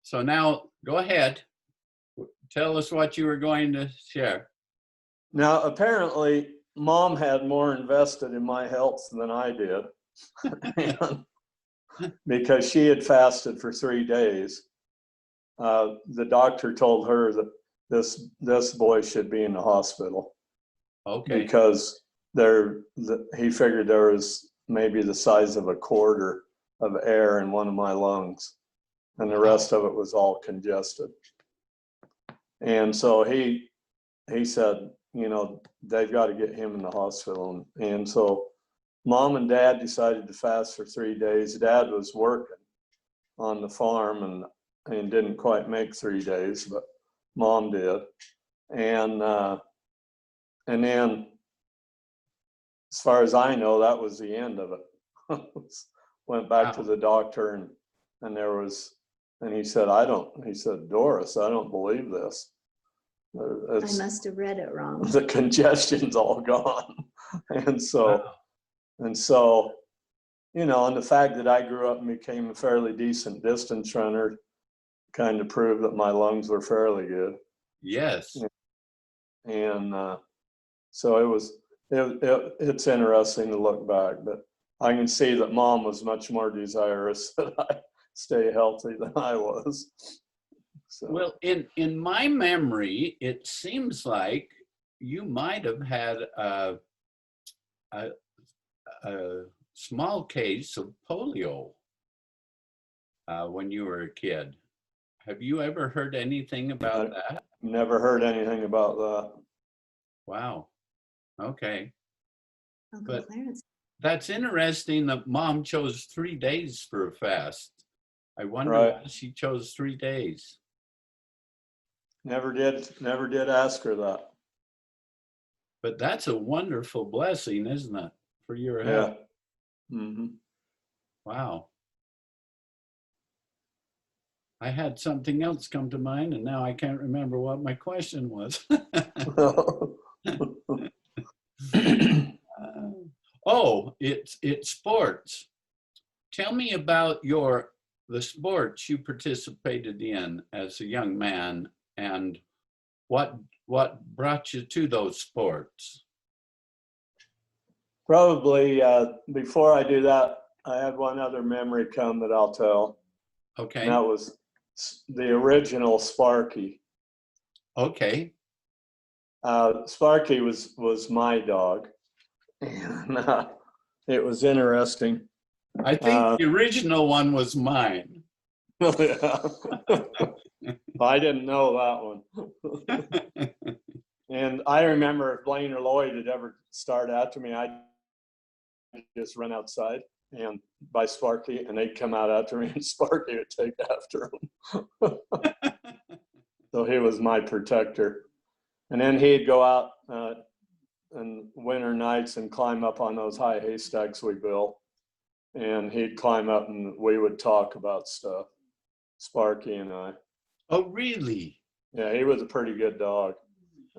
So now go ahead. Tell us what you were going to share. Now, apparently, Mom had more invested in my health than I did. Because she had fasted for 3 days. The doctor told her that this boy should be in the hospital. Okay. Because he figured there was maybe the size of a quarter of air in one of my lungs, and the rest of it was all congested. And so he said, they've got to get him in the hospital. And so Mom and Dad decided to fast for 3 days. Dad was working on the farm and didn't quite make 3 days, but Mom did. And then, as far as I know, that was the end of it. Went back to the doctor, and he said, Doris, I don't believe this. I must have read it wrong. The congestion's all gone. And so, and the fact that I grew up and became a fairly decent distance runner kind of proved that my lungs were fairly good. Yes. And so it's interesting to look back, but I can see that Mom was much more desirous that I stay healthy than I was. So. Well, in my memory, it seems like you might have had a small case of polio when you were a kid. Have you ever heard anything about that? Never heard anything about that. Wow. Okay. Uncle But Clarence. that's interesting that Mom chose 3 days for a fast. I wonder why she chose 3 days. Never did ask her that. But that's a wonderful blessing, isn't it, for your health? Yeah. Mm-hmm. Wow. I had something else come to mind, and now I can't remember what my question was. It's sports. Tell me about the sports you participated in as a young man, and what brought you to those sports? Probably before I do that, I had one other memory come that I'll tell. Okay. And that was the original Sparky. Okay. Sparky was my dog, and it was interesting. I think the original one was mine. I didn't know that one. And I remember if Blaine or Lloyd had ever started after me, I'd just run outside and by Sparky, and they'd come out after me, and Sparky would take after them. So he was my protector. And then he'd go out in winter nights and climb up on those high haystacks we built. And he'd climb up and we would talk about stuff, Sparky and I. Oh, really? Yeah, he was a pretty good dog.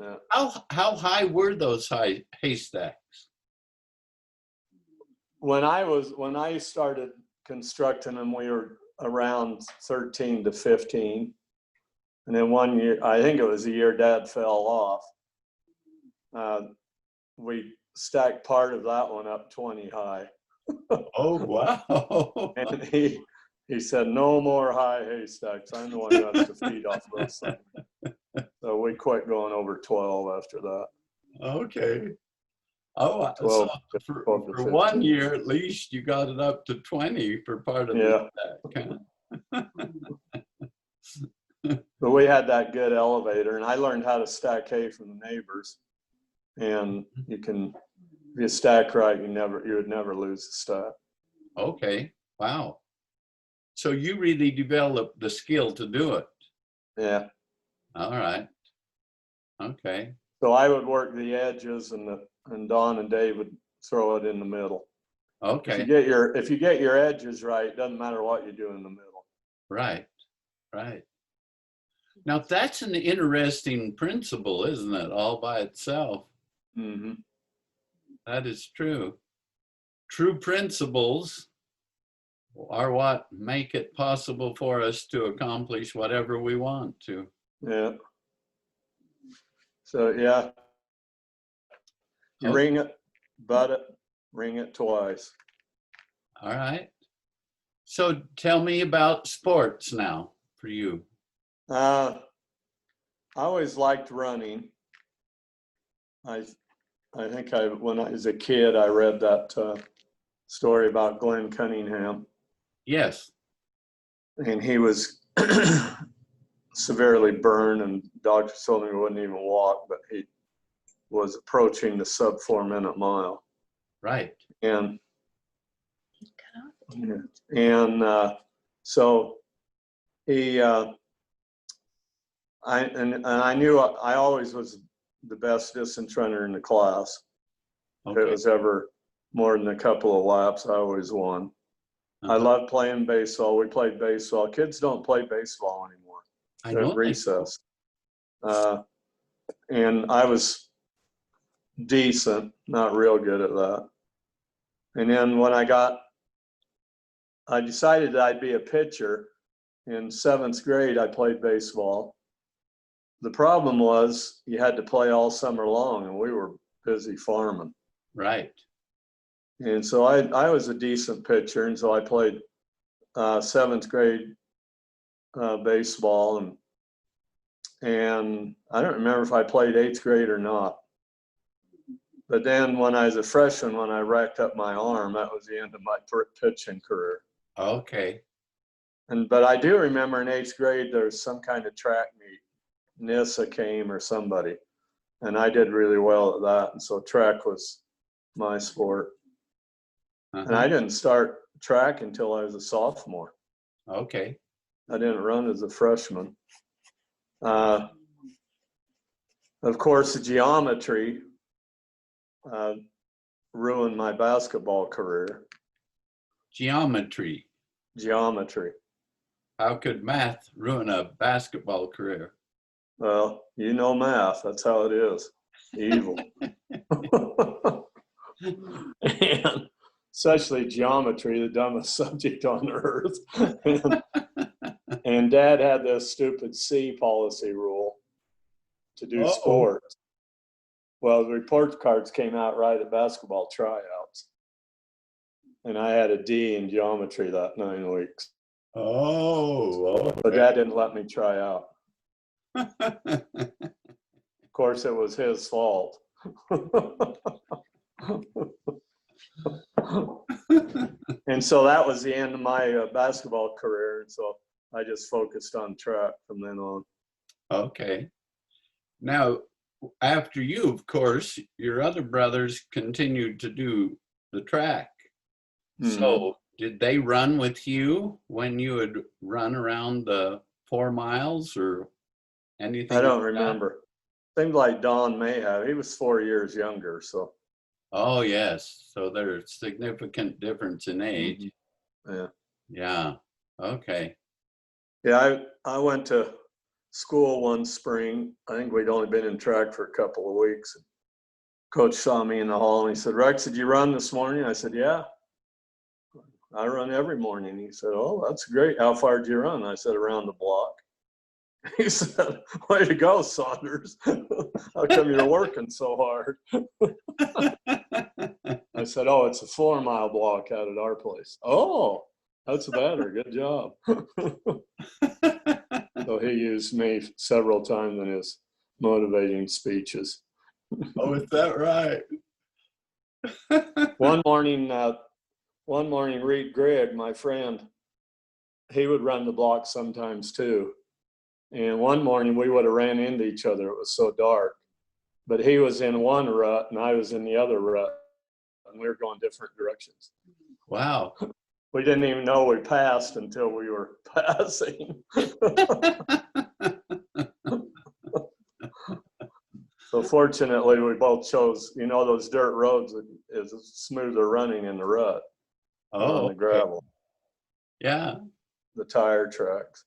Yeah. How high were those high haystacks? When I started constructing them, we were around 13 to 15. And then one year, I think it was the year Dad fell off, we stacked part of that one up 20 high. Oh, wow. And he said, no more high haystacks. I'm the one who has to feed off those things. So we quit going over 12 after that. Okay. Oh, 12, so for 1 year at least, you got it up to 20 for part of the stack. But we had that good elevator, and I learned how to stack hay from the neighbors. And if you stack right, you would never lose a stack. Okay. Wow. So you really developed the skill to do it. Yeah. All right. Okay. So I would work the edges, and Don and Dave would throw it in the middle. Okay. If you get your edges right, it doesn't matter what you do in the middle. Right. Right. Now that's an interesting principle, isn't it? All by itself. Mm-hmm. That is true. True principles are what make it possible for us to accomplish whatever we want to. Yeah. So yeah, you Oh. ring it, butt it, ring it twice. All right. So tell me about sports now for you. I always liked running. I think when I was a kid, I read that story about Glenn Cunningham, Yes. and he was severely burned, and doctors told him he wouldn't even walk, but he was approaching the sub 4 minute mile. Right. And Cut off. so he, I knew I always was the best distance runner in the class. If it Okay. was ever more than a couple of laps, I always won. I Uh-huh. loved playing baseball. We played baseball. Kids don't play baseball anymore. I know. At recess. And I was decent, not real good at that. And then when I decided that I'd be a pitcher. In 7th grade, I played baseball. The problem was you had to play all summer long, and we were busy farming. Right. And so I was a decent pitcher, and so I played 7th grade baseball, and I don't remember if I played 8th grade or not. But then when I was a freshman, when I racked up my arm, that was the end of my pitching career. Okay. But I do remember in 8th grade, there was some kind of track meet. NISA came or somebody, and I did really well at that. And so track was my sport. Uh-huh. And I didn't start track until I was a sophomore. Okay. I didn't run as a freshman. Of course, the geometry ruined my basketball career. Geometry. Geometry. How could math ruin a basketball career? Well, you know math. That's how it is. Evil. And especially geometry, the dumbest subject on earth. And Dad had this stupid C policy rule to do sports. Well, the report cards came out right at basketball tryouts. And I had a D in geometry that 9 weeks. Oh. But Dad didn't let me try out. Of course, it was his fault. And so that was the end of my basketball career. And so I just focused on track from then on. Okay. Now, after you, of course, your other brothers continued to do the track. Mm-hmm. So did they run with you when you would run around the 4 miles or anything? I don't like remember. Seemed like Don may have. He was 4 years younger, so. Oh, yes. So there's significant difference in age. Yeah. Yeah. Okay. Yeah, I went to school one spring. I think we'd only been in track for a couple of weeks. Coach saw me in the hall and he said, "Rex, did you run this morning?" I said, "Yeah, I run every morning." He said, "Oh, that's great. How far did you run?" I said, "Around the block." He said, "Way to go, Saunders. How come you're working so hard?" I said, "Oh, it's a 4 mile block out at our place." "Oh, that's better. Good job." So he used me several times in his motivating speeches. Oh, is that right? One morning, Reed Gregg, my friend, he would run the block sometimes too. And one morning we would have ran into each other. It was so dark. But he was in one rut and I was in the other rut. And we were going different directions. Wow. We didn't even know we passed until we were passing. So fortunately, we both chose, those dirt roads is smoother running in the rut Oh, on the gravel, yeah. the tire tracks.